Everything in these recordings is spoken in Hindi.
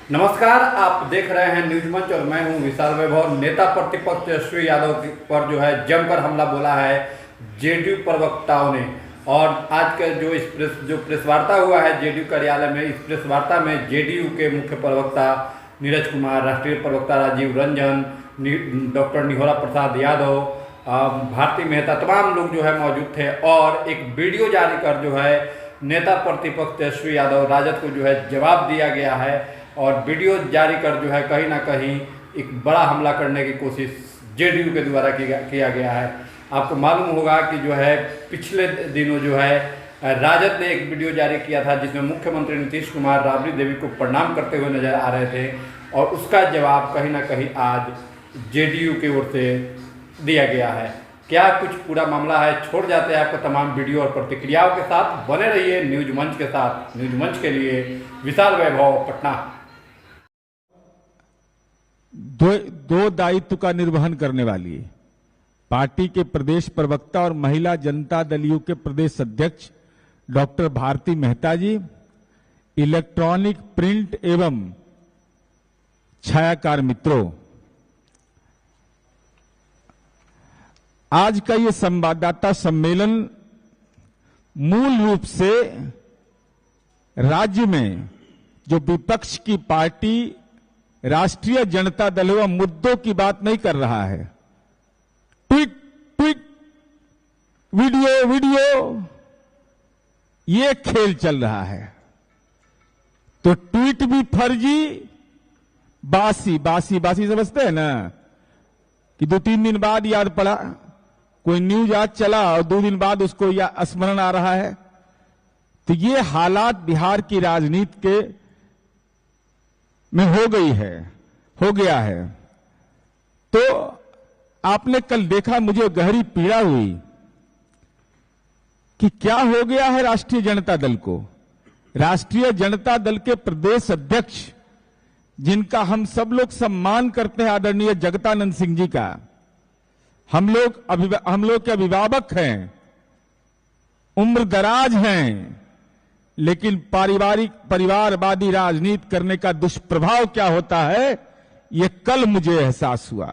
नमस्कार, आप देख रहे हैं न्यूज मंच और मैं हूं विशाल वैभव। नेता प्रतिपक्ष तेजस्वी यादव पर जो है जमकर हमला बोला है जेडीयू प्रवक्ताओं ने। और आज का जो प्रेस वार्ता हुआ है जेडीयू कार्यालय में, इस प्रेस वार्ता में जेडीयू के मुख्य प्रवक्ता नीरज कुमार, राष्ट्रीय प्रवक्ता राजीव रंजन, डॉक्टर निहोरा प्रसाद यादव, भारती मेहता, तमाम लोग जो है मौजूद थे। और एक वीडियो जारी कर जो है नेता प्रतिपक्ष तेजस्वी यादव राजद को जो है जवाब दिया गया है। और वीडियो जारी कर जो है कहीं ना कहीं एक बड़ा हमला करने की कोशिश जेडीयू के द्वारा किया गया है। आपको मालूम होगा कि जो है पिछले दिनों जो है राजद ने एक वीडियो जारी किया था जिसमें मुख्यमंत्री नीतीश कुमार राबड़ी देवी को प्रणाम करते हुए नजर आ रहे थे, और उसका जवाब कहीं ना कहीं आज जेडीयू की ओर से दिया गया है। क्या कुछ पूरा मामला है, छोड़ जाते हैं आपको तमाम वीडियो और प्रतिक्रियाओं के साथ। बने रहिए न्यूज मंच के साथ। न्यूज मंच के लिए विशाल वैभव, पटना। दो दायित्व का निर्वहन करने वाली पार्टी के प्रदेश प्रवक्ता और महिला जनता दल के प्रदेश अध्यक्ष डॉक्टर भारती मेहता जी, इलेक्ट्रॉनिक, प्रिंट एवं छायाकार मित्रों, आज का ये संवाददाता सम्मेलन मूल रूप से राज्य में जो विपक्ष की पार्टी राष्ट्रीय जनता दल व मुद्दों की बात नहीं कर रहा है। ट्वीट ट्वीट, वीडियो ये खेल चल रहा है। तो ट्वीट भी फर्जी, बासी समझते हैं ना कि 2-3 दिन बाद याद पड़ा, कोई न्यूज आज चला और 2 दिन बाद उसको स्मरण आ रहा है। तो ये हालात बिहार की राजनीति के में हो गया है। तो आपने कल देखा, मुझे गहरी पीड़ा हुई कि क्या हो गया है राष्ट्रीय जनता दल को। राष्ट्रीय जनता दल के प्रदेश अध्यक्ष, जिनका हम सब लोग सम्मान करते हैं, आदरणीय जगतानंद सिंह जी का, हम लोग के अभिभावक हैं, उम्र दराज हैं, लेकिन परिवारवादी राजनीति करने का दुष्प्रभाव क्या होता है, ये कल मुझे एहसास हुआ।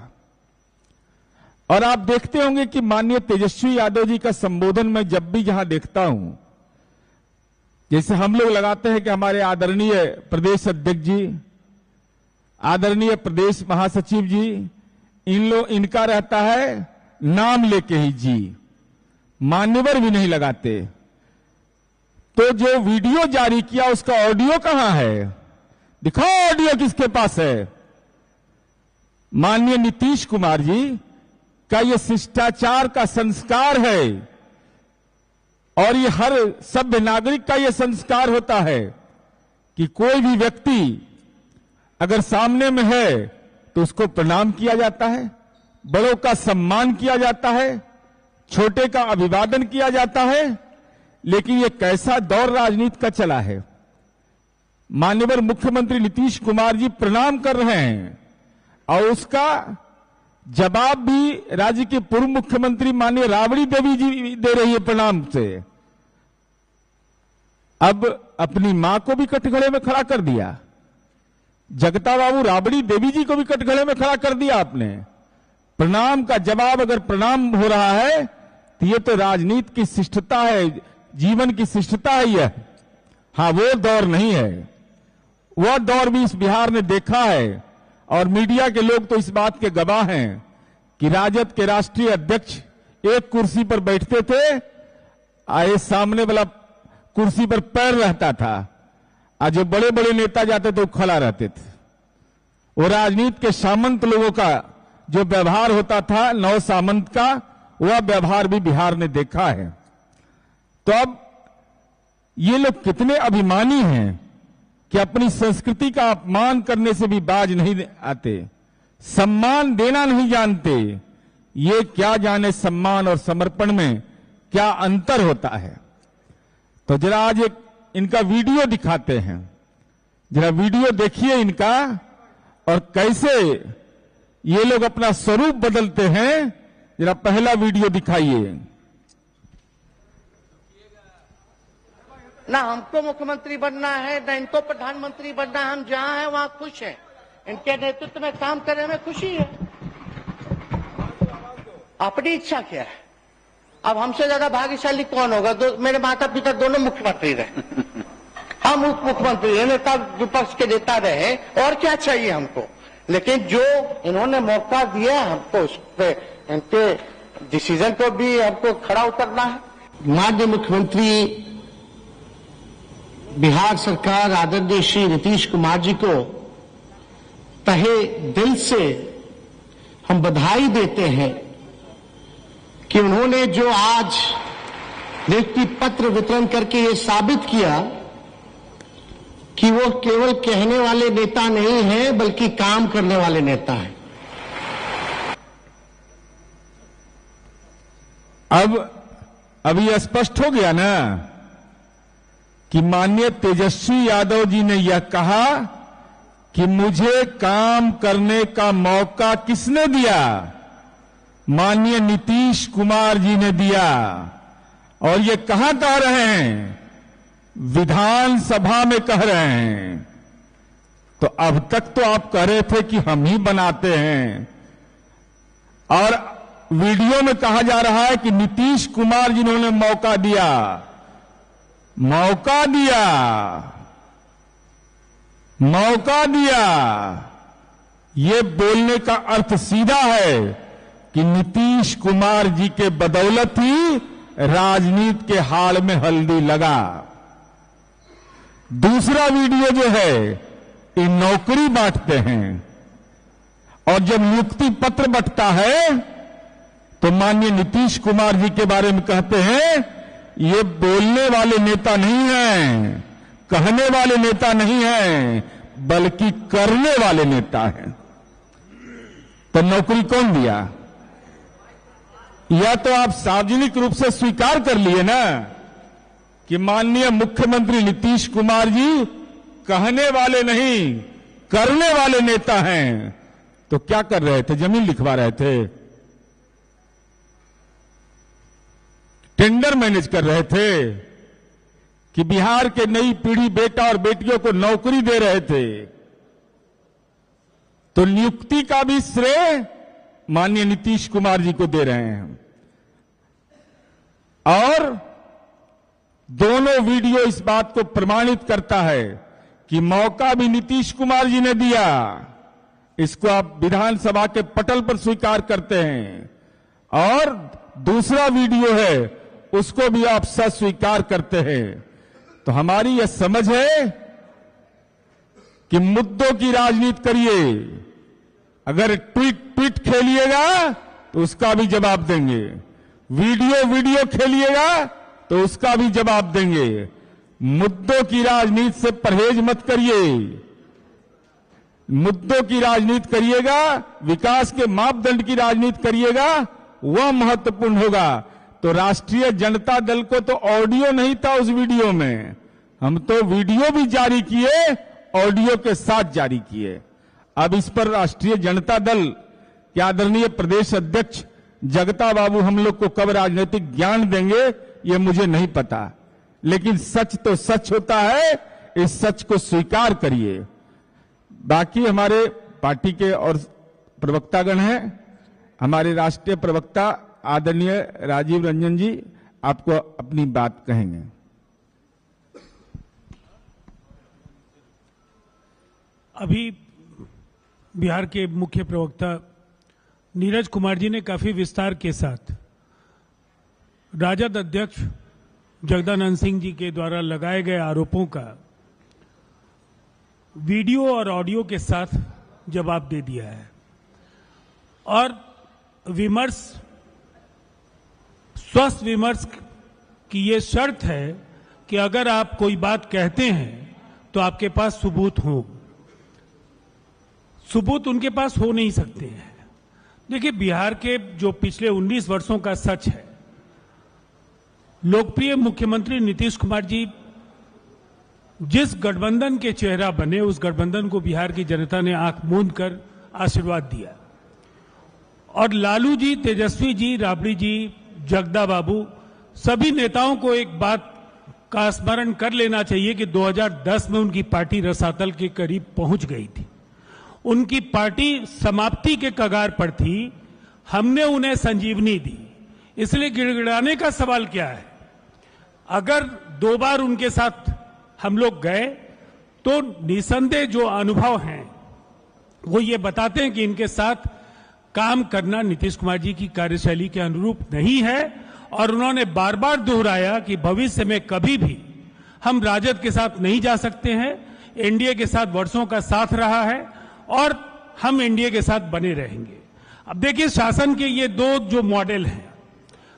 और आप देखते होंगे कि माननीय तेजस्वी यादव जी का संबोधन मैं जब भी जहां देखता हूं, जैसे हम लोग लगाते हैं कि हमारे आदरणीय प्रदेश अध्यक्ष जी, आदरणीय प्रदेश महासचिव जी, इनका रहता है नाम लेके ही जी, मान्यवर भी नहीं लगाते। तो जो वीडियो जारी किया उसका ऑडियो कहां है? दिखाओ ऑडियो किसके पास है। माननीय नीतीश कुमार जी का ये शिष्टाचार का संस्कार है, और ये हर सभ्य नागरिक का ये संस्कार होता है कि कोई भी व्यक्ति अगर सामने में है तो उसको प्रणाम किया जाता है, बड़ों का सम्मान किया जाता है, छोटे का अभिवादन किया जाता है। लेकिन ये कैसा दौर राजनीति का चला है। माननीय मुख्यमंत्री नीतीश कुमार जी प्रणाम कर रहे हैं, और उसका जवाब भी राज्य के पूर्व मुख्यमंत्री माननीय राबड़ी देवी जी दे रही है प्रणाम से। अब अपनी मां को भी कटघरे में खड़ा कर दिया, जगता बाबू राबड़ी देवी जी को भी कटघरे में खड़ा कर दिया आपने। प्रणाम का जवाब अगर प्रणाम हो रहा है तो ये तो राजनीति की शिष्टता है, जीवन की शिष्टता है यह। हां, वो दौर नहीं है। वह दौर भी इस बिहार ने देखा है, और मीडिया के लोग तो इस बात के गवाह हैं कि राजद के राष्ट्रीय अध्यक्ष एक कुर्सी पर बैठते थे, आए सामने वाला कुर्सी पर पैर रहता था, और जो बड़े बड़े नेता जाते थे वो खड़ा रहते थे। वो राजनीति के सामंत लोगों का जो व्यवहार होता था, नौ सामंत का, वह व्यवहार भी बिहार ने देखा है। तो अब ये लोग कितने अभिमानी हैं कि अपनी संस्कृति का अपमान करने से भी बाज नहीं आते, सम्मान देना नहीं जानते। ये क्या जाने सम्मान और समर्पण में क्या अंतर होता है। तो जरा आज एक इनका वीडियो दिखाते हैं, जरा वीडियो देखिए इनका, और कैसे ये लोग अपना स्वरूप बदलते हैं। जरा पहला वीडियो दिखाइए। ना हमको मुख्यमंत्री बनना है, ना इनको प्रधानमंत्री बनना है। हम जहां हैं वहां खुश हैं, इनके नेतृत्व में काम करने में खुशी है। अपनी इच्छा क्या है? अब हमसे ज्यादा भाग्यशाली कौन होगा? मेरे माता पिता दोनों मुख्यमंत्री रहे, हम उप मुख्यमंत्री रहे, नेता विपक्ष के नेता रहे, और क्या चाहिए हमको? लेकिन जो इन्होंने मौका दिया हमको, उस पे इनके डिसीजन को भी हमको खड़ा उतरना है। माननीय मुख्यमंत्री बिहार सरकार आदरणीय श्री नीतीश कुमार जी को तहे दिल से हम बधाई देते हैं कि उन्होंने जो आज नियुक्ति पत्र वितरण करके ये साबित किया कि वो केवल कहने वाले नेता नहीं हैं, बल्कि काम करने वाले नेता हैं। अब ये स्पष्ट हो गया ना कि माननीय तेजस्वी यादव जी ने यह कहा कि मुझे काम करने का मौका किसने दिया? माननीय नीतीश कुमार जी ने दिया। और ये कहां कह रहे हैं? विधानसभा में कह रहे हैं। तो अब तक तो आप कह रहे थे कि हम ही बनाते हैं, और वीडियो में कहा जा रहा है कि नीतीश कुमार जिन्होंने मौका दिया, मौका दिया, मौका दिया। ये बोलने का अर्थ सीधा है कि नीतीश कुमार जी के बदौलत ही राजनीति के हाल में हल्दी लगा। दूसरा वीडियो जो है, ये नौकरी बांटते हैं, और जब नियुक्ति पत्र बंटता है तो माननीय नीतीश कुमार जी के बारे में कहते हैं ये बोलने वाले नेता नहीं हैं, कहने वाले नेता नहीं हैं, बल्कि करने वाले नेता हैं। तो नौकरी कौन दिया? या तो आप सार्वजनिक रूप से स्वीकार कर लिए ना कि माननीय मुख्यमंत्री नीतीश कुमार जी कहने वाले नहीं, करने वाले नेता हैं। तो क्या कर रहे थे? जमीन लिखवा रहे थे, टेंडर मैनेज कर रहे थे, कि बिहार के नई पीढ़ी बेटा और बेटियों को नौकरी दे रहे थे? तो नियुक्ति का भी श्रेय माननीय नीतीश कुमार जी को दे रहे हैं। और दोनों वीडियो इस बात को प्रमाणित करता है कि मौका भी नीतीश कुमार जी ने दिया। इसको आप विधानसभा के पटल पर स्वीकार करते हैं। और दूसरा वीडियो है, उसको भी आप सच स्वीकार करते हैं। तो हमारी यह समझ है कि मुद्दों की राजनीति करिए। अगर ट्वीट खेलिएगा तो उसका भी जवाब देंगे, वीडियो खेलिएगा तो उसका भी जवाब देंगे। मुद्दों की राजनीति से परहेज मत करिए। मुद्दों की राजनीति करिएगा, विकास के मापदंड की राजनीति करिएगा, वह महत्वपूर्ण होगा। तो राष्ट्रीय जनता दल को तो ऑडियो नहीं था उस वीडियो में, हम तो वीडियो भी जारी किए, ऑडियो के साथ जारी किए। अब इस पर राष्ट्रीय जनता दल के आदरणीय प्रदेश अध्यक्ष जगता बाबू हम लोग को कब राजनीतिक ज्ञान देंगे ये मुझे नहीं पता, लेकिन सच तो सच होता है, इस सच को स्वीकार करिए। बाकी हमारे पार्टी के और प्रवक्तागण हैं, हमारे राष्ट्रीय प्रवक्ता आदरणीय राजीव रंजन जी आपको अपनी बात कहेंगे। अभी बिहार के मुख्य प्रवक्ता नीरज कुमार जी ने काफी विस्तार के साथ राजद अध्यक्ष जगदानंद सिंह जी के द्वारा लगाए गए आरोपों का वीडियो और ऑडियो के साथ जवाब दे दिया है। और विमर्श, स्वस्थ विमर्श की ये शर्त है कि अगर आप कोई बात कहते हैं तो आपके पास सबूत हो। सबूत उनके पास हो नहीं सकते हैं। देखिए, बिहार के जो पिछले 19 वर्षों का सच है, लोकप्रिय मुख्यमंत्री नीतीश कुमार जी जिस गठबंधन के चेहरा बने, उस गठबंधन को बिहार की जनता ने आंख मूंद कर आशीर्वाद दिया। और लालू जी, तेजस्वी जी, राबड़ी जी, जगदा बाबू, सभी नेताओं को एक बात का स्मरण कर लेना चाहिए कि 2010 में उनकी पार्टी रसातल के करीब पहुंच गई थी। उनकी पार्टी समाप्ति के कगार पर थी, हमने उन्हें संजीवनी दी। इसलिए गिड़गिड़ाने का सवाल क्या है? अगर 2 बार उनके साथ हम लोग गए तो निसंदेह जो अनुभव हैं वो ये बताते हैं कि इनके साथ काम करना नीतीश कुमार जी की कार्यशैली के अनुरूप नहीं है। और उन्होंने बार बार दोहराया कि भविष्य में कभी भी हम राजद के साथ नहीं जा सकते हैं। एनडीए के साथ वर्षों का साथ रहा है और हम एनडीए के साथ बने रहेंगे। अब देखिए, शासन के ये 2 जो मॉडल हैं,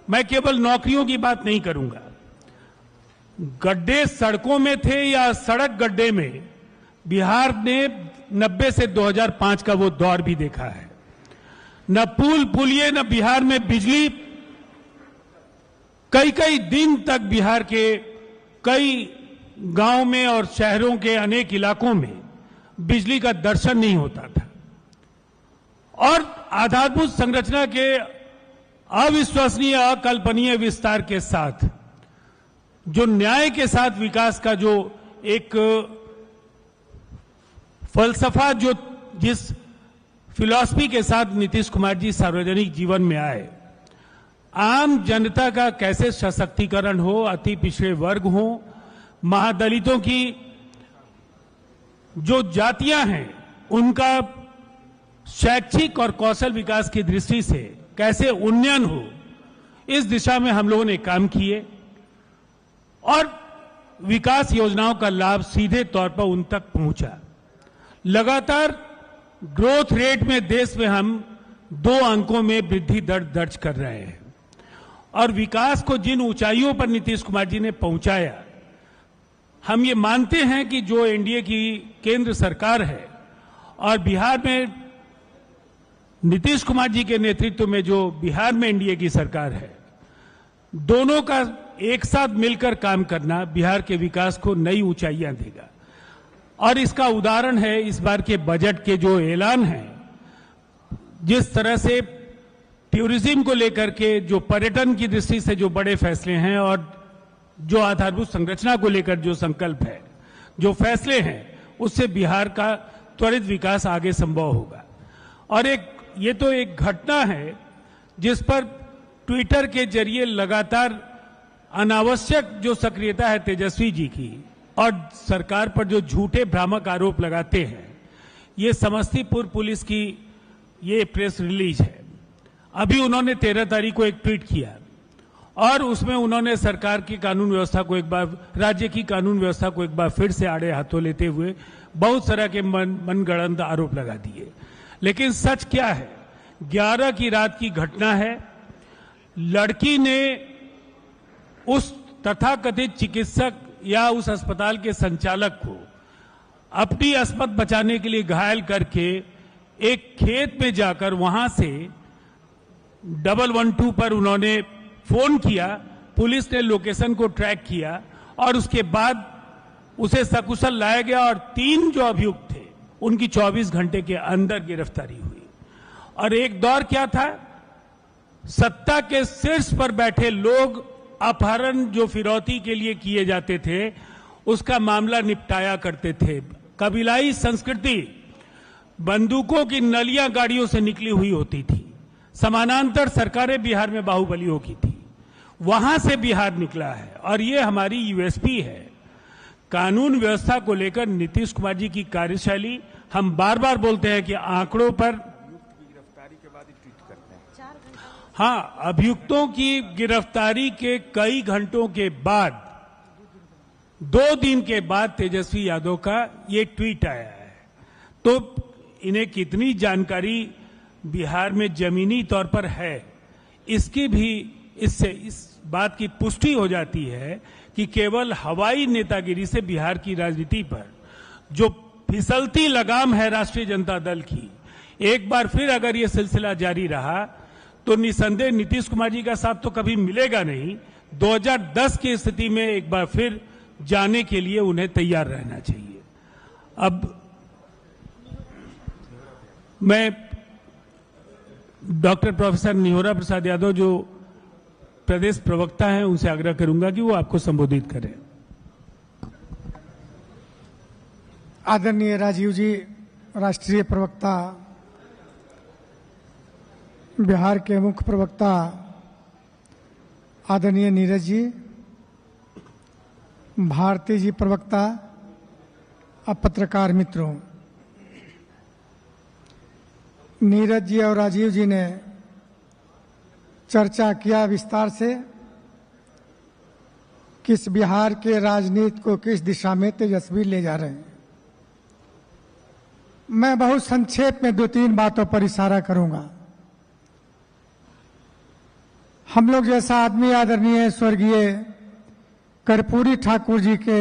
मैं केवल नौकरियों की बात नहीं करूंगा। गड्ढे सड़कों में थे या सड़क गड्ढे में, बिहार ने 90 से 2005 का वो दौर भी देखा है। न पुल पुलिये, न बिहार में बिजली। कई कई दिन तक बिहार के कई गांव में और शहरों के अनेक इलाकों में बिजली का दर्शन नहीं होता था। और आधारभूत संरचना के अविश्वसनीय, अकल्पनीय विस्तार के साथ, जो न्याय के साथ विकास का जो एक फलसफा, जो जिस फिलॉसफी के साथ नीतीश कुमार जी सार्वजनिक जीवन में आए, आम जनता का कैसे सशक्तिकरण हो, अति पिछड़े वर्ग हो, महादलितों की जो जातियां हैं उनका शैक्षिक और कौशल विकास की दृष्टि से कैसे उन्नयन हो, इस दिशा में हम लोगों ने काम किए और विकास योजनाओं का लाभ सीधे तौर पर उन तक पहुंचा। लगातार ग्रोथ रेट में देश में हम 2 अंकों में वृद्धि दर दर्ज कर रहे हैं। और विकास को जिन ऊंचाइयों पर नीतीश कुमार जी ने पहुंचाया, हम ये मानते हैं कि जो एनडीए की केंद्र सरकार है और बिहार में नीतीश कुमार जी के नेतृत्व में जो बिहार में एनडीए की सरकार है, दोनों का एक साथ मिलकर काम करना बिहार के विकास को नई ऊंचाइयां देगा। और इसका उदाहरण है इस बार के बजट के जो ऐलान है, जिस तरह से टूरिज्म को लेकर के, जो पर्यटन की दृष्टि से जो बड़े फैसले हैं और जो आधारभूत संरचना को लेकर जो संकल्प है, जो फैसले हैं, उससे बिहार का त्वरित विकास आगे संभव होगा। और ये तो एक घटना है जिस पर ट्विटर के जरिए लगातार अनावश्यक जो सक्रियता है तेजस्वी जी की और सरकार पर जो झूठे भ्रामक आरोप लगाते हैं, ये समस्तीपुर पुलिस की ये प्रेस रिलीज है। अभी उन्होंने 13 तारीख को एक ट्वीट किया और उसमें उन्होंने सरकार की कानून व्यवस्था को एक बार, राज्य की कानून व्यवस्था को एक बार फिर से आड़े हाथों लेते हुए बहुत सारा के मनगढ़ंत आरोप लगा दिए। लेकिन सच क्या है? 11 की रात की घटना है। लड़की ने उस तथाकथित चिकित्सक या उस अस्पताल के संचालक को अपनी अस्मत बचाने के लिए घायल करके एक खेत में जाकर वहां से 112 पर उन्होंने फोन किया। पुलिस ने लोकेशन को ट्रैक किया और उसके बाद उसे सकुशल लाया गया और 3 जो अभियुक्त थे उनकी 24 घंटे के अंदर गिरफ्तारी हुई। और एक दौर क्या था, सत्ता के शीर्ष पर बैठे लोग अपहरण जो फिरौती के लिए किए जाते थे उसका मामला निपटाया करते थे। कबीलाई संस्कृति बंदूकों की नलियां गाड़ियों से निकली हुई होती थी। समानांतर सरकारें बिहार में बाहुबलियों की थी, वहां से बिहार निकला है और ये हमारी यूएसपी है। कानून व्यवस्था को लेकर नीतीश कुमार जी की कार्यशैली, हम बार बार बोलते हैं कि आंकड़ों पर, हाँ, अभियुक्तों की गिरफ्तारी के कई घंटों के बाद, 2 दिन के बाद तेजस्वी यादव का ये ट्वीट आया है। तो इन्हें कितनी जानकारी बिहार में जमीनी तौर पर है, इसकी भी इससे इस बात की पुष्टि हो जाती है कि केवल हवाई नेतागिरी से बिहार की राजनीति पर जो फिसलती लगाम है राष्ट्रीय जनता दल की, एक बार फिर अगर ये सिलसिला जारी रहा तो निसंदेह नीतीश कुमार जी का साथ तो कभी मिलेगा नहीं। 2010 की स्थिति में एक बार फिर जाने के लिए उन्हें तैयार रहना चाहिए। अब मैं डॉक्टर प्रोफेसर निहोरा प्रसाद यादव जो प्रदेश प्रवक्ता हैं उनसे आग्रह करूंगा कि वो आपको संबोधित करें। आदरणीय राजीव जी, राष्ट्रीय प्रवक्ता, बिहार के मुख्य प्रवक्ता आदरणीय नीरज जी, भारती जी प्रवक्ता, अब पत्रकार मित्रों, नीरज जी और राजीव जी ने चर्चा किया विस्तार से किस बिहार के राजनीति को किस दिशा में तेजस्वी ले जा रहे हैं। मैं बहुत संक्षेप में 2-3 बातों पर इशारा करूंगा। हम लोग जैसा आदमी आदरणीय स्वर्गीय कर्पूरी ठाकुर जी के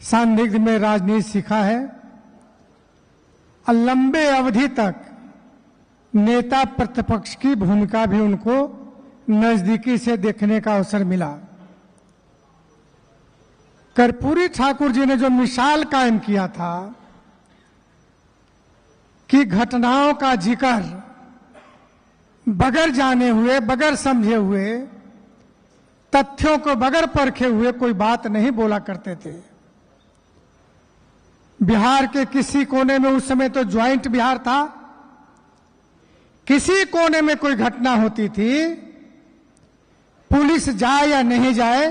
सानिध्य में राजनीति सीखा है और लंबे अवधि तक नेता प्रतिपक्ष की भूमिका भी उनको नजदीकी से देखने का अवसर मिला। कर्पूरी ठाकुर जी ने जो मिसाल कायम किया था कि घटनाओं का जिक्र बगैर जाने हुए, बगैर समझे हुए, तथ्यों को बगैर परखे हुए कोई बात नहीं बोला करते थे। बिहार के किसी कोने में, उस समय तो ज्वाइंट बिहार था, किसी कोने में कोई घटना होती थी, पुलिस जाए या नहीं जाए,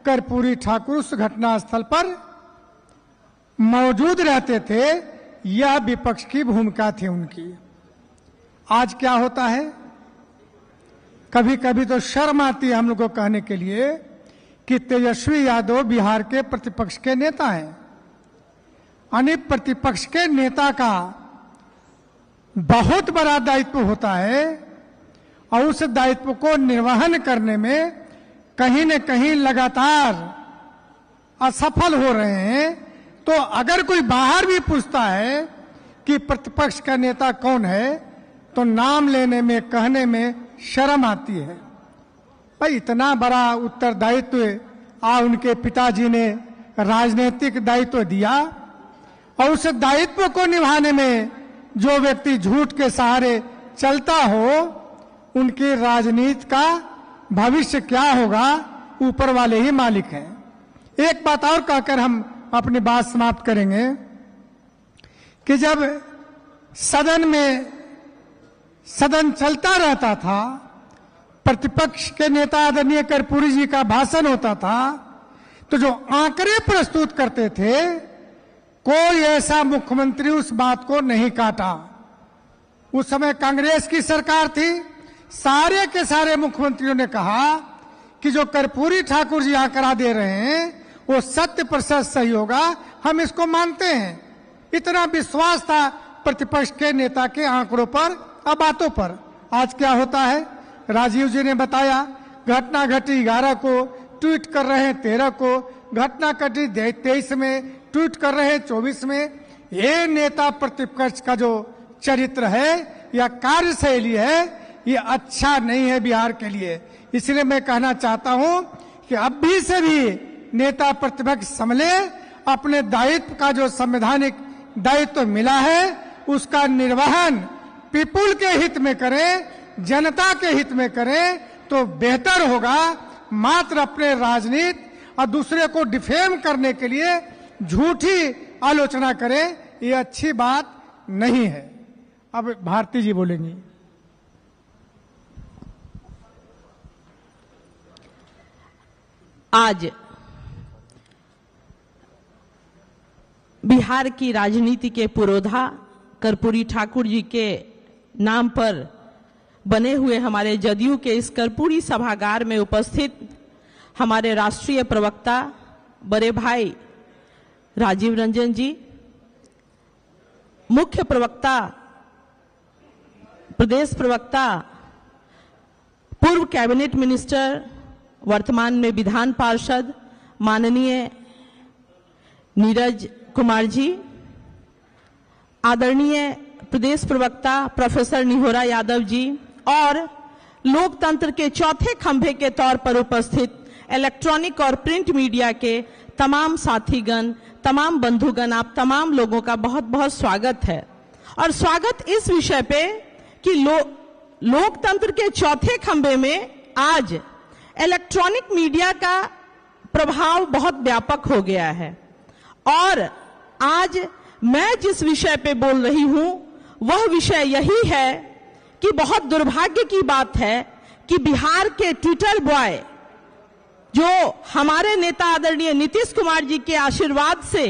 कर्पूरी ठाकुर उस घटना स्थल पर मौजूद रहते थे। यह विपक्ष की भूमिका थी उनकी। आज क्या होता है, कभी कभी तो शर्म आती है हम लोग को कहने के लिए कि तेजस्वी यादव बिहार के प्रतिपक्ष के नेता हैं। यानी प्रतिपक्ष के नेता का बहुत बड़ा दायित्व होता है और उस दायित्व को निर्वहन करने में कहीं न कहीं लगातार असफल हो रहे हैं। तो अगर कोई बाहर भी पूछता है कि प्रतिपक्ष का नेता कौन है, तो नाम लेने में, कहने में शर्म आती है। भाई इतना बड़ा उत्तरदायित्व उनके पिताजी ने राजनीतिक दायित्व दिया और उस दायित्व को निभाने में जो व्यक्ति झूठ के सहारे चलता हो, उनकी राजनीति का भविष्य क्या होगा, ऊपर वाले ही मालिक हैं। एक बात और कहकर हम अपनी बात समाप्त करेंगे कि जब सदन चलता रहता था, प्रतिपक्ष के नेता आदरणीय कर्पूरी जी का भाषण होता था, तो जो आंकड़े प्रस्तुत करते थे, कोई ऐसा मुख्यमंत्री उस बात को नहीं काटा। उस समय कांग्रेस की सरकार थी, सारे के सारे मुख्यमंत्रियों ने कहा कि जो कर्पूरी ठाकुर जी आंकड़ा दे रहे हैं वो 100% सही होगा, हम इसको मानते हैं। इतना विश्वास था प्रतिपक्ष के नेता के आंकड़ों पर और बातों पर। आज क्या होता है, राजीव जी ने बताया, घटना घटी 11 को, ट्वीट कर रहे हैं 13 को, घटना घटी 23 में, ट्वीट कर रहे हैं 24 में। ये नेता प्रतिपक्ष का जो चरित्र है या कार्यशैली है, ये अच्छा नहीं है बिहार के लिए। इसलिए मैं कहना चाहता हूं कि अभी से भी नेता प्रतिपक्ष संभले, अपने दायित्व का जो संवैधानिक दायित्व मिला है उसका निर्वहन पीपुल के हित में करें, जनता के हित में करें तो बेहतर होगा। मात्र अपने राजनीति और दूसरे को डिफेम करने के लिए झूठी आलोचना करें, ये अच्छी बात नहीं है। अब भारती जी बोलेंगी। आज बिहार की राजनीति के पुरोधा कर्पूरी ठाकुर जी के नाम पर बने हुए हमारे जदयू के इस कर्पूरी सभागार में उपस्थित हमारे राष्ट्रीय प्रवक्ता बड़े भाई राजीव रंजन जी, मुख्य प्रवक्ता, प्रदेश प्रवक्ता, पूर्व कैबिनेट मिनिस्टर, वर्तमान में विधान पार्षद माननीय नीरज कुमार जी, आदरणीय प्रदेश प्रवक्ता प्रोफेसर निहोरा यादव जी और लोकतंत्र के चौथे खंभे के तौर पर उपस्थित इलेक्ट्रॉनिक और प्रिंट मीडिया के तमाम साथीगण, तमाम बंधुगण, आप तमाम लोगों का बहुत बहुत स्वागत है। और स्वागत इस विषय पे कि लोकतंत्र के चौथे खंभे में आज इलेक्ट्रॉनिक मीडिया का प्रभाव बहुत व्यापक हो गया है और आज मैं जिस विषय पे बोल रही हूं वह विषय यही है कि बहुत दुर्भाग्य की बात है कि बिहार के ट्विटर बॉय, जो हमारे नेता आदरणीय नीतीश कुमार जी के आशीर्वाद से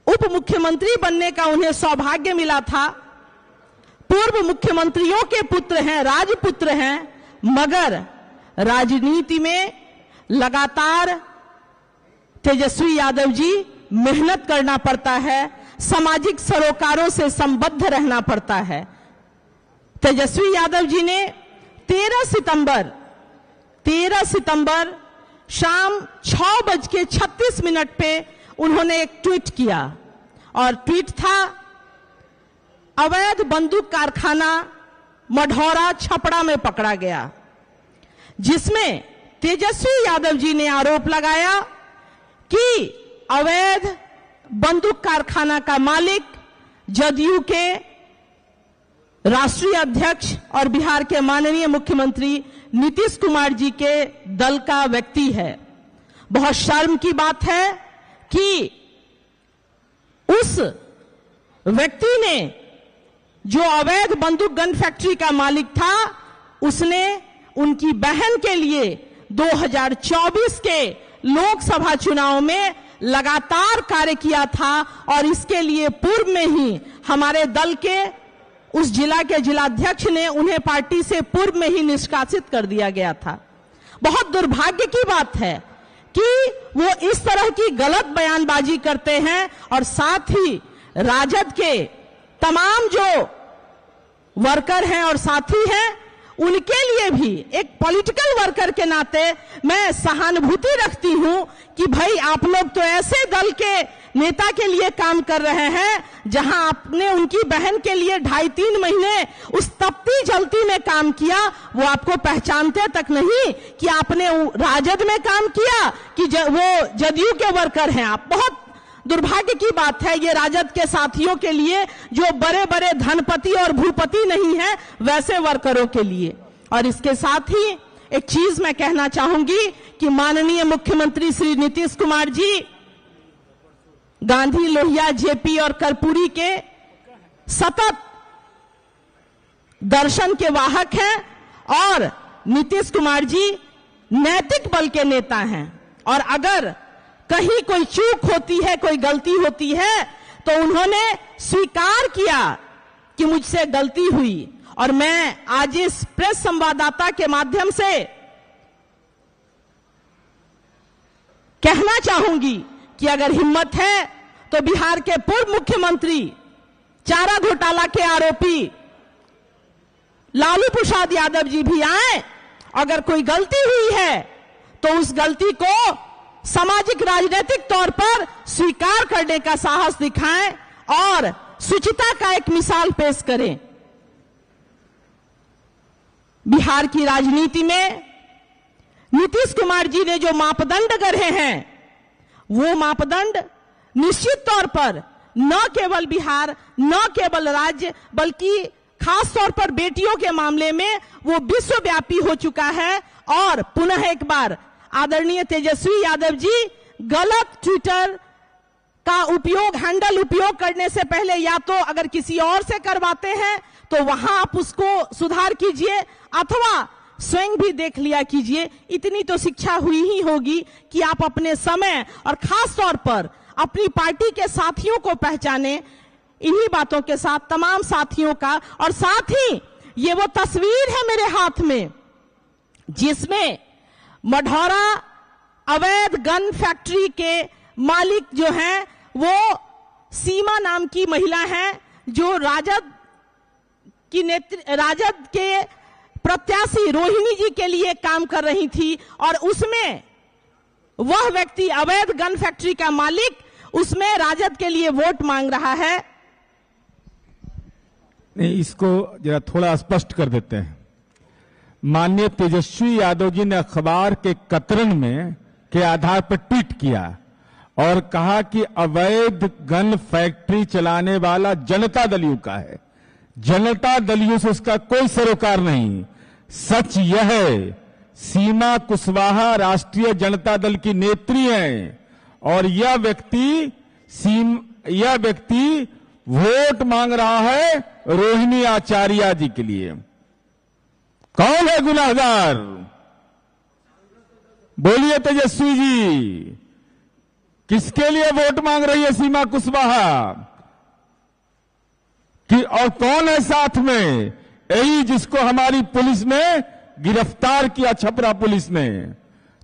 उप मुख्यमंत्री बनने का उन्हें सौभाग्य मिला था, पूर्व मुख्यमंत्रियों के पुत्र हैं, राजपुत्र हैं, मगर राजनीति में लगातार तेजस्वी यादव जी मेहनत करना पड़ता है, सामाजिक सरोकारों से संबद्ध रहना पड़ता है। तेजस्वी यादव जी ने 13 सितंबर शाम 6:36 पे उन्होंने एक ट्वीट किया और ट्वीट था, अवैध बंदूक कारखाना मढ़ौरा छपरा में पकड़ा गया, जिसमें तेजस्वी यादव जी ने आरोप लगाया कि अवैध बंदूक कारखाना का मालिक जदयू के राष्ट्रीय अध्यक्ष और बिहार के माननीय मुख्यमंत्री नीतीश कुमार जी के दल का व्यक्ति है। बहुत शर्म की बात है कि उस व्यक्ति ने, जो अवैध बंदूक गन फैक्ट्री का मालिक था, उसने उनकी बहन के लिए 2024 के लोकसभा चुनाव में लगातार कार्य किया था और इसके लिए पूर्व में ही हमारे दल के उस जिला के जिलाध्यक्ष ने उन्हें पार्टी से पूर्व में ही निष्कासित कर दिया गया था। बहुत दुर्भाग्य की बात है कि वो इस तरह की गलत बयानबाजी करते हैं और साथ ही राजद के तमाम जो वर्कर हैं और साथी हैं, उनके लिए भी एक पॉलिटिकल वर्कर के नाते मैं सहानुभूति रखती हूं कि भाई आप लोग तो ऐसे दल के नेता के लिए काम कर रहे हैं जहां आपने उनकी बहन के लिए 2.5-3 महीने उस तपती जलती में काम किया, वो आपको पहचानते तक नहीं कि आपने राजद में काम किया कि वो जदयू के वर्कर हैं आप। बहुत दुर्भाग्य की बात है ये राजद के साथियों के लिए, जो बड़े बड़े धनपति और भूपति नहीं है वैसे वर्करों के लिए। और इसके साथ ही एक चीज मैं कहना चाहूंगी कि माननीय मुख्यमंत्री श्री नीतीश कुमार जी गांधी, लोहिया, जेपी और कर्पूरी के सतत दर्शन के वाहक हैं और नीतीश कुमार जी नैतिक बल के नेता हैं और अगर कहीं कोई चूक होती है, कोई गलती होती है तो उन्होंने स्वीकार किया कि मुझसे गलती हुई। और मैं आज इस प्रेस संवाददाता के माध्यम से कहना चाहूंगी कि अगर हिम्मत है तो बिहार के पूर्व मुख्यमंत्री, चारा घोटाला के आरोपी लालू प्रसाद यादव जी भी आए, अगर कोई गलती हुई है तो उस गलती को सामाजिक राजनीतिक तौर पर स्वीकार करने का साहस दिखाएं और शुचिता का एक मिसाल पेश करें। बिहार की राजनीति में नीतीश कुमार जी ने जो मापदंड गढ़े हैं, वो मापदंड निश्चित तौर पर न केवल बिहार, न केवल राज्य, बल्कि खास तौर पर बेटियों के मामले में वो विश्वव्यापी हो चुका है। और पुनः एक बार आदरणीय तेजस्वी यादव जी गलत ट्विटर का उपयोग, हैंडल उपयोग करने से पहले या तो अगर किसी और से करवाते हैं तो वहां आप उसको सुधार कीजिए अथवा स्वयं भी देख लिया कीजिए। इतनी तो शिक्षा हुई ही होगी कि आप अपने समय और खास तौर पर अपनी पार्टी के साथियों को पहचाने। इन्हीं बातों के साथ तमाम साथियों का, और साथ ही ये वो तस्वीर है मेरे हाथ में जिसमें मढ़ौरा अवैध गन फैक्ट्री के मालिक जो हैं वो सीमा नाम की महिला हैं, जो राजद के प्रत्याशी रोहिणी जी के लिए काम कर रही थी और उसमें वह व्यक्ति अवैध गन फैक्ट्री का मालिक उसमें राजद के लिए वोट मांग रहा है। नहीं, इसको जरा थोड़ा स्पष्ट कर देते हैं। माननीय तेजस्वी यादव जी ने अखबार के कतरन में के आधार पर ट्वीट किया और कहा कि अवैध गन फैक्ट्री चलाने वाला जनता दल का है। जनता दल से उसका कोई सरोकार नहीं। सच यह है, सीमा कुशवाहा राष्ट्रीय जनता दल की नेत्री हैं और यह व्यक्ति यह व्यक्ति वोट मांग रहा है रोहिणी आचार्य जी के लिए। कौन है गुनाहगार? बोलिए तेजस्वी जी, किसके लिए वोट मांग रही है सीमा कुशवाहा कि, और कौन है साथ में? यही जिसको हमारी पुलिस ने गिरफ्तार किया, छपरा पुलिस ने।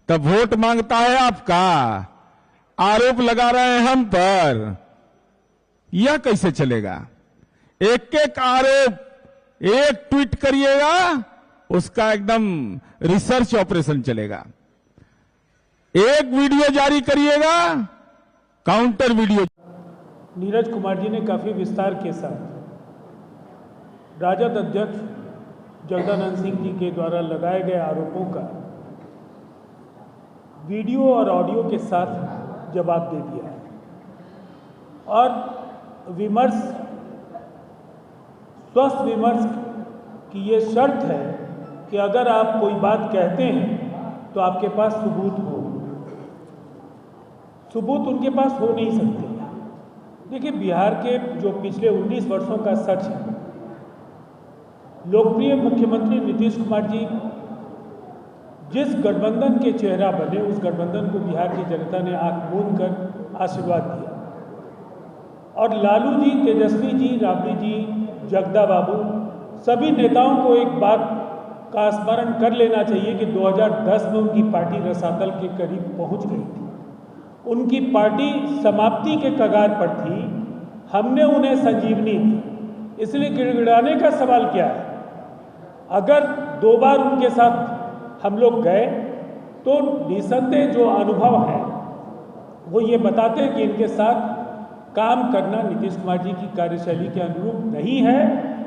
तब वोट मांगता है आपका, आरोप लगा रहे हैं हम पर। यह कैसे चलेगा? एक एक आरोप, एक ट्वीट करिएगा उसका एकदम रिसर्च ऑपरेशन चलेगा। एक वीडियो जारी करिएगा, काउंटर वीडियो। नीरज कुमार जी ने काफ़ी विस्तार के साथ राजद अध्यक्ष जगदानंद सिंह जी के द्वारा लगाए गए आरोपों का वीडियो और ऑडियो के साथ जवाब दे दिया है और विमर्श, स्वस्थ विमर्श की ये शर्त है कि अगर आप कोई बात कहते हैं तो आपके पास सबूत हो। सबूत उनके पास हो नहीं सकते। देखिए, बिहार के जो पिछले 19 वर्षों का सच है, लोकप्रिय मुख्यमंत्री नीतीश कुमार जी जिस गठबंधन के चेहरा बने, उस गठबंधन को बिहार की जनता ने आंख मूंद कर आशीर्वाद दिया। और लालू जी, तेजस्वी जी, राबड़ी जी, जगदा बाबू, सभी नेताओं को एक बात का स्मरण कर लेना चाहिए कि 2010 में उनकी पार्टी रसातल के करीब पहुंच गई थी। उनकी पार्टी समाप्ति के कगार पर थी। हमने उन्हें संजीवनी दी। इसलिए गिड़गिड़ाने का सवाल क्या है? अगर 2 बार उनके साथ हम लोग गए तो निसंदेह जो अनुभव है वो ये बताते हैं कि इनके साथ काम करना नीतीश कुमार जी की कार्यशैली के अनुरूप नहीं है।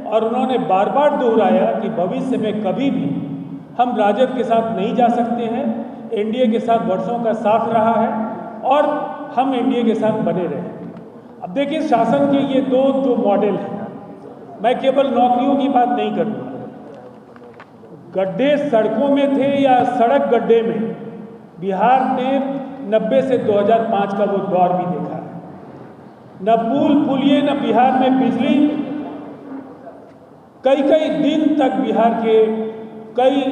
और उन्होंने बार बार दोहराया कि भविष्य में कभी भी हम राजद के साथ नहीं जा सकते हैं। एनडीए के साथ वर्षों का साथ रहा है और हम एनडीए के साथ बने रहे। अब देखिए, शासन के ये 2 जो मॉडल हैं, मैं केवल नौकरियों की बात नहीं करूँगा। गड्ढे सड़कों में थे या सड़क गड्ढे में, बिहार ने 90 से 2005 का वो दौर भी देखा है। न पुल पुलिये, न बिहार में बिजली। कई कई दिन तक बिहार के कई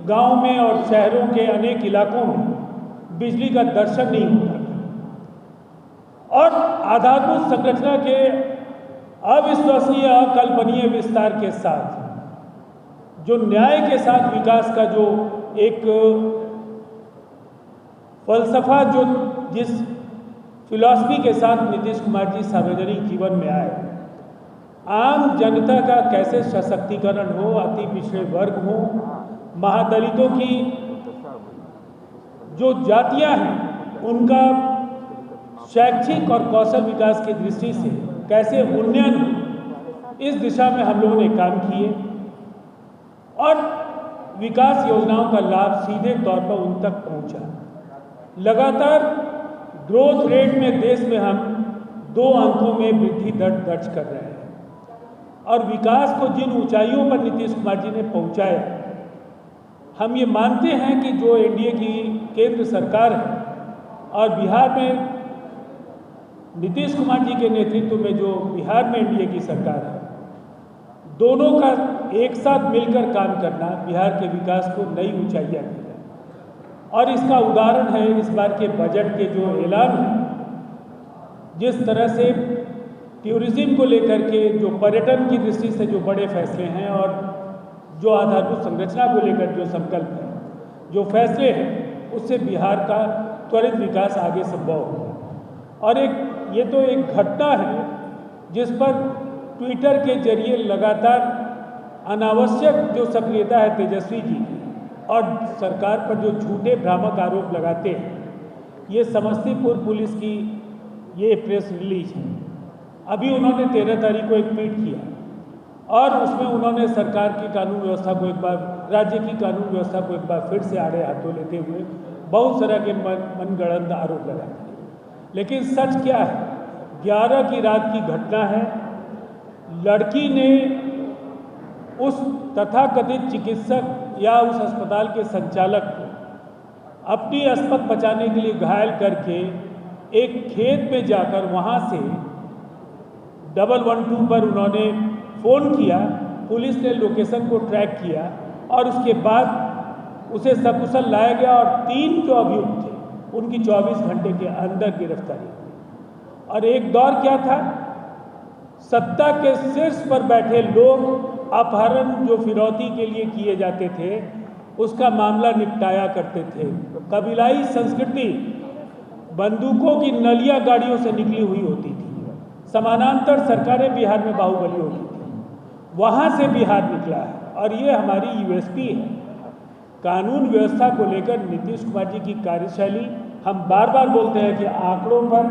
गांव में और शहरों के अनेक इलाकों में बिजली का दर्शन नहीं होता था। और आधारभूत संरचना के अविश्वसनीय, अकल्पनीय विस्तार के साथ, जो न्याय के साथ विकास का जो एक फलसफा, जो जिस फिलॉसफी के साथ नीतीश कुमार जी सार्वजनिक जीवन में आए, आम जनता का कैसे सशक्तिकरण हो, अति पिछड़े वर्ग हो, महादलितों की जो जातियां हैं उनका शैक्षिक और कौशल विकास की दृष्टि से कैसे उन्नयन हो, इस दिशा में हम लोगों ने काम किए और विकास योजनाओं का लाभ सीधे तौर पर उन तक पहुंचा। लगातार ग्रोथ रेट में देश में हम 2 अंकों में वृद्धि दर दर्ज कर रहे हैं और विकास को जिन ऊंचाइयों पर नीतीश कुमार जी ने पहुंचाया, हम ये मानते हैं कि जो एनडीए की केंद्र सरकार है और बिहार में नीतीश कुमार जी के नेतृत्व में जो बिहार में एनडीए की सरकार है, दोनों का एक साथ मिलकर काम करना बिहार के विकास को नई ऊंचाइयां दी है। और इसका उदाहरण है इस बार के बजट के जो ऐलान है, जिस तरह से टूरिज्म को लेकर के, जो पर्यटन की दृष्टि से जो बड़े फैसले हैं और जो आधारभूत संरचना को लेकर जो संकल्प है, जो फैसले हैं, उससे बिहार का त्वरित विकास आगे संभव होगा। और ये तो एक घटना है जिस पर ट्विटर के जरिए लगातार अनावश्यक जो सक्रियता है तेजस्वी जी और सरकार पर जो झूठे भ्रामक आरोप लगाते हैं, ये समस्तीपुर पुलिस की ये प्रेस रिलीज है। अभी उन्होंने 13 तारीख को एक ट्वीट किया और उसमें उन्होंने सरकार की कानून व्यवस्था को एक बार, राज्य की कानून व्यवस्था को एक बार फिर से आड़े हाथों लेते हुए बहुत तरह के मनगढ़ंत आरोप लगाते हैं। लेकिन सच क्या है? 11 की रात की घटना है। लड़की ने उस तथाकथित चिकित्सक या उस अस्पताल के संचालक को अपनी अस्पत बचाने के लिए घायल करके एक खेत में जाकर वहाँ से 112 पर उन्होंने फ़ोन किया, पुलिस ने लोकेशन को ट्रैक किया और उसके बाद उसे सकुशल लाया गया और 3 जो अभियुक्त थे उनकी 24 घंटे के अंदर गिरफ्तारी हुई। और एक दौर क्या था, सत्ता के शीर्ष पर बैठे लोग अपहरण जो फिरौती के लिए किए जाते थे उसका मामला निपटाया करते थे। कबीलाई संस्कृति बंदूकों की नलियां गाड़ियों से निकली हुई होती थी। समानांतर सरकारें बिहार में बाहुबली होती थी, वहाँ से बिहार निकला है और ये हमारी यूएसपी है। कानून व्यवस्था को लेकर नीतीश कुमार जी की कार्यशैली, हम बार बार बोलते हैं कि आंकड़ों पर